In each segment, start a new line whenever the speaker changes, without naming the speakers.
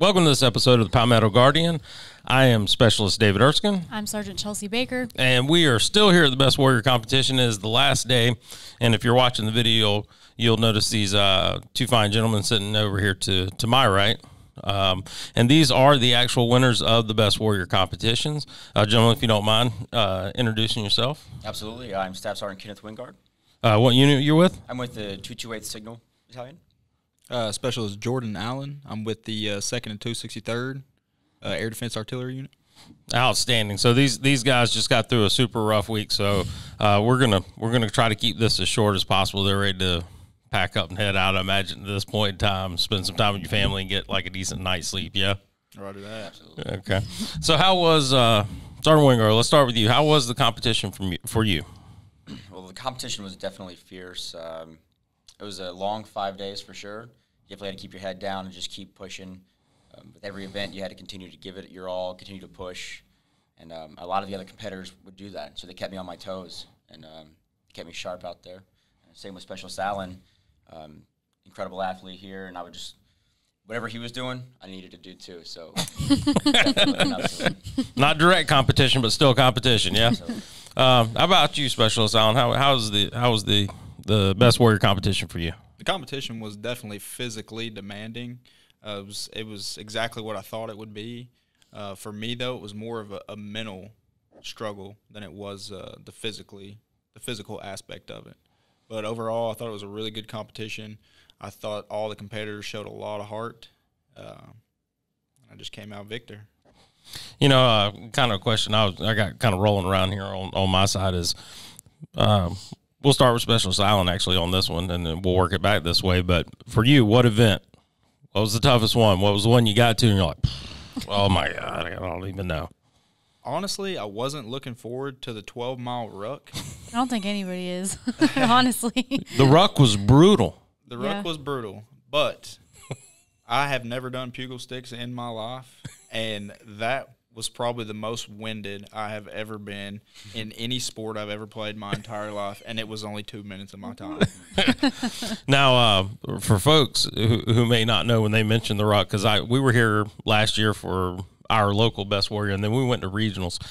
Welcome to this episode of the Palmetto Guardian. I am Specialist David Erskine.
I'm Sergeant Chelsea Baker.
And we are still here at the Best Warrior Competition. It is the last day. And if you're watching the video, you'll notice these two fine gentlemen sitting over here to my right. And these are the actual winners of the Best Warrior competitions. Gentlemen, if you don't mind introducing yourself.
Absolutely. I'm Staff Sgt. Kennith Wingard.
What unit you're with?
I'm with the 228th Signal Battalion.
Specialist Jordan Allen. I'm with the 2nd and 263rd Air Defense Artillery Unit.
Outstanding. So these guys just got through a super rough week. So we're gonna try to keep this as short as possible. They're ready to pack up and head out. I imagine at this point in time, spend some time with your family and get like a decent night's sleep. Yeah.
Roger that.
Absolutely.
Okay. So how was Sergeant Wingard? Let's start with you. How was the competition for you?
Well, the competition was definitely fierce. It was a long 5 days for sure. You definitely had to keep your head down and just keep pushing. With every event, you had to continue to give it your all, continue to push. And a lot of the other competitors would do that. So they kept me on my toes and kept me sharp out there. Same with Specialist Allen, incredible athlete here. And I would just, whatever he was doing, I needed to do too. So
not direct competition, but still competition, yeah? How about you, Specialist Allen? How was the Best Warrior competition for you?
The competition was definitely physically demanding. It was exactly what I thought it would be. For me, though, it was more of a mental struggle than it was the physical aspect of it. But overall, I thought it was a really good competition. I thought all the competitors showed a lot of heart. I just came out victor.
You know, kind of a question I got kind of rolling around here on my side is, we'll start with Specialist Allen actually on this one, and then we'll work it back this way. But for you, what event? What was the toughest one? What was the one you got to and you're like, oh my God, I don't even know.
Honestly, I wasn't looking forward to the 12-mile ruck.
I don't think anybody is, honestly.
The ruck was brutal.
The ruck was brutal, but I have never done pugil sticks in my life, and that was probably the most winded I have ever been in any sport I've ever played my entire life, and it was only 2 minutes of my time.
Now, for folks who may not know, when they mentioned the ruck, because we were here last year for our local Best Warrior, and then we went to regionals.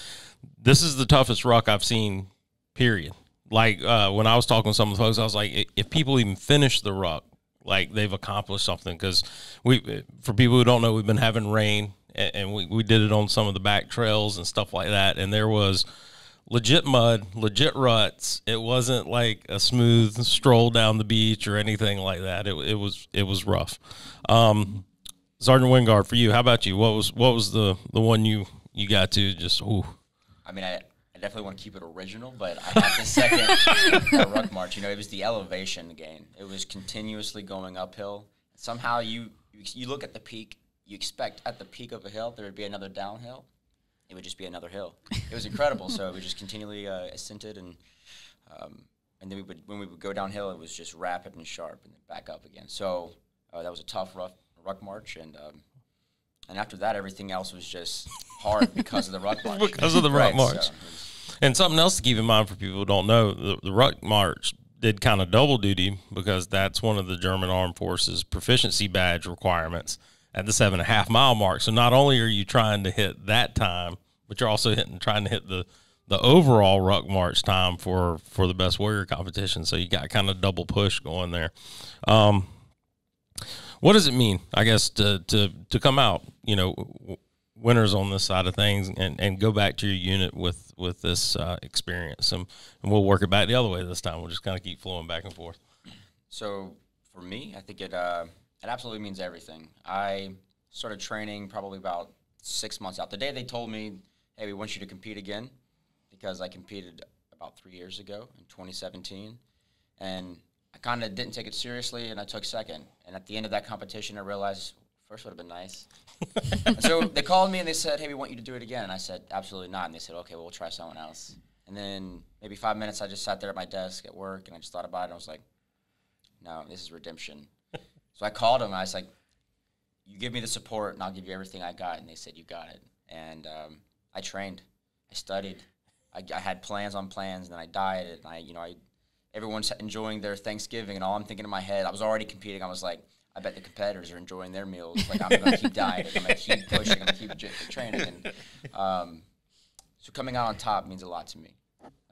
This is the toughest ruck I've seen, period. Like, when I was talking to some of the folks, I was like, if people even finish the ruck, like, they've accomplished something. Because for people who don't know, we've been having rain, and we did it on some of the back trails and stuff like that, and there was legit mud, legit ruts. It wasn't like a smooth stroll down the beach or anything like that. It was rough. Sergeant Wingard, for you, how about you? What was the one you got to just, ooh?
I mean, I definitely want to keep it original, but I had the second ruck march. You know, it was the elevation gain. It was continuously going uphill. Somehow you look at the peak. You expect at the peak of a hill there would be another downhill. It would just be another hill. It was incredible. So we just continually ascended, and then when we would go downhill, it was just rapid and sharp, and then back up again. So that was a tough, ruck march, and after that, everything else was just hard because of the ruck march.
Because of the ruck march. So, and something else to keep in mind for people who don't know, the ruck march did kind of double duty because that's one of the German Armed Forces proficiency badge requirements at the 7.5 mile mark. So not only are you trying to hit that time, but you're also trying to hit the overall ruck march time for the Best Warrior competition. So you got kind of double push going there. What does it mean, I guess, to come out, you know, winners on this side of things and go back to your unit with this experience? And we'll work it back the other way this time. We'll just kind of keep flowing back and forth.
So for me, I think it absolutely means everything. I started training probably about 6 months out. The day they told me, hey, we want you to compete again, because I competed about 3 years ago in 2017. And I kind of didn't take it seriously, and I took second. And at the end of that competition, I realized first would have been nice. And so they called me, and they said, hey, we want you to do it again. And I said, absolutely not. And they said, okay, well, we'll try someone else. And then maybe 5 minutes, I just sat there at my desk at work, and I just thought about it, and I was like, no, this is redemption. So I called them, and I was like, you give me the support, and I'll give you everything I got. And they said, you got it. And I trained. I studied. I had plans on plans, and then I dieted. And everyone's enjoying their Thanksgiving, and all I'm thinking in my head, I was already competing. I was like, I bet the competitors are enjoying their meals. Like, I'm going to keep dieting. I'm going to keep pushing. I'm going to keep training. And so coming out on top means a lot to me.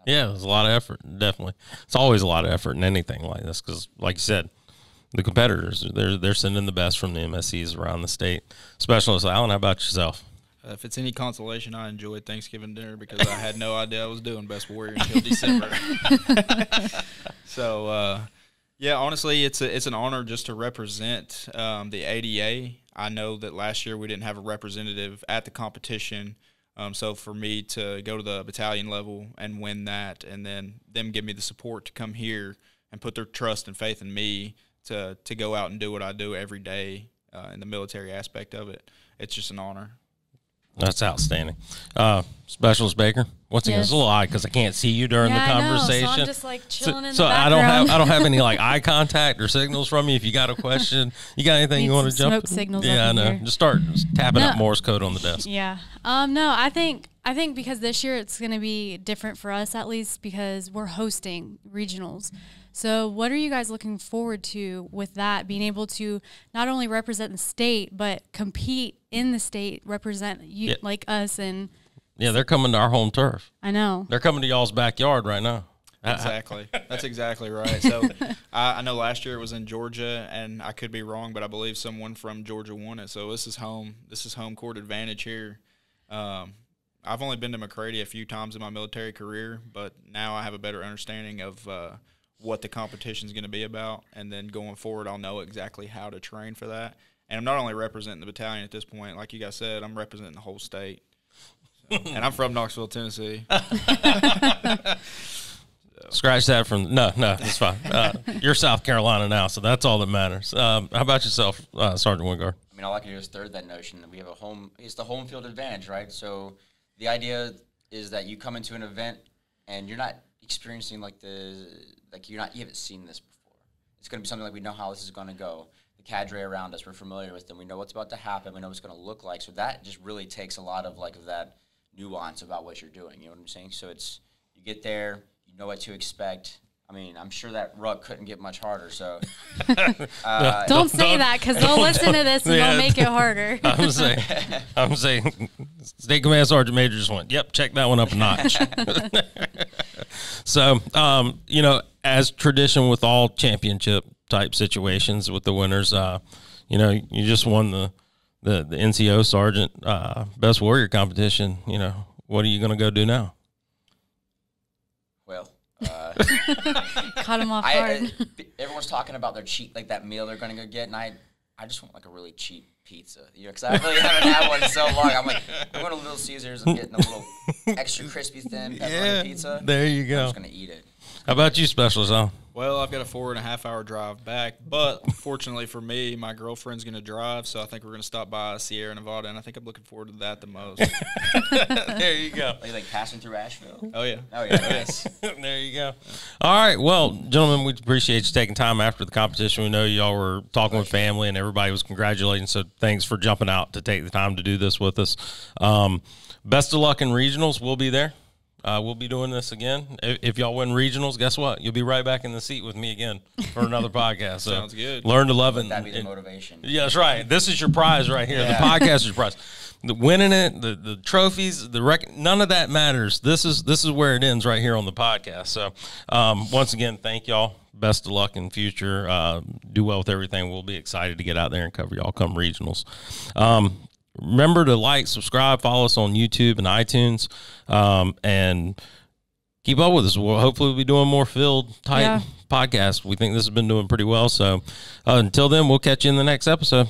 Yeah, there's a lot of effort, definitely. It's always a lot of effort in anything like this because, like you said, the competitors, they're sending the best from the MSCs around the state. Specialist Alan, how about yourself?
If it's any consolation, I enjoyed Thanksgiving dinner because I had no idea I was doing Best Warrior until December. So, yeah, honestly, it's an honor just to represent the ADA. I know that last year we didn't have a representative at the competition. So for me to go to the battalion level and win that, and then them give me the support to come here and put their trust and faith in me to go out and do what I do every day in the military aspect of it, it's just an honor.
That's outstanding. Specialist Baker, once again, it's a little odd because I can't see you during the conversation.
I know, so I'm just like chilling in the
So
background.
I don't have any like eye contact or signals from you. If you got a question, you got anything you want to jump?
Smoke signals.
Yeah, I know.
Here.
Just tapping out Morse code on the desk.
Yeah. No, I think because this year it's going to be different for us at least because we're hosting regionals. So what are you guys looking forward to with that, being able to not only represent the state, but compete in the state, represent you like us? And
yeah, they're coming to our home turf.
I know.
They're coming to y'all's backyard right now.
Exactly. That's exactly right. So I know last year it was in Georgia, and I could be wrong, but I believe someone from Georgia won it. So this is home court advantage here. I've only been to McCready a few times in my military career, but now I have a better understanding of what the competition is going to be about, and then going forward, I'll know exactly how to train for that. And I'm not only representing the battalion at this point, like you guys said, I'm representing the whole state. So, and I'm from Knoxville, Tennessee.
Scratch that from no, it's fine. You're South Carolina now, so that's all that matters. How about yourself, Sergeant Wingard?
I mean, all I can do is third that notion that we have it's the home field advantage, right? So the idea is that you come into an event and you're not experiencing you haven't seen this before. It's going to be something like we know how this is going to go. The cadre around us, we're familiar with them. We know what's about to happen. We know what it's going to look like. So that just really takes a lot of that nuance about what you're doing. You know what I'm saying? So it's you get there, you know what to expect. I mean, I'm sure that rug couldn't get much harder. So
don't say that because they'll listen to this and they'll make it harder.
I'm saying, State Command Sergeant Major just went, yep, check that one up a notch. So, as tradition with all championship type situations with the winners, you just won the NCO Sergeant Best Warrior competition. What are you going to go do now?
Well,
caught him off guard.
Everyone's talking about their cheap, that meal they're going to go get, and I just want a really cheap pizza, because I really haven't had one in so long. I'm going to Little Caesars. I'm getting a little extra crispy thin pepperoni pizza.
There you go.
I'm just going to eat it.
How about you, Specialist Al?
Well, I've got a 4.5 hour drive back, but fortunately for me, my girlfriend's going to drive, so I think we're going to stop by Sierra Nevada, and I think I'm looking forward to that the most.
There you go.
Are you passing through Asheville?
Oh, yeah.
Oh, yeah. Nice.
There you go. All right. Well, gentlemen, we appreciate you taking time after the competition. We know y'all were talking with family, and everybody was congratulating, so thanks for jumping out to take the time to do this with us. Best of luck in regionals. We'll be there. We'll be doing this again. If y'all win regionals, guess what? You'll be right back in the seat with me again for another podcast. So
sounds good.
Learn to love it.
That'd be the motivation.
Yeah, that's right. This is your prize right here. Yeah. The podcast is your prize. The winning it, the trophies, none of that matters. This is where it ends right here on the podcast. So once again, thank y'all. Best of luck in future. Do well with everything. We'll be excited to get out there and cover y'all come regionals. Remember to like, subscribe, follow us on YouTube and iTunes, and keep up with us. Hopefully we'll be doing more field type podcasts. We think this has been doing pretty well. So until then, we'll catch you in the next episode.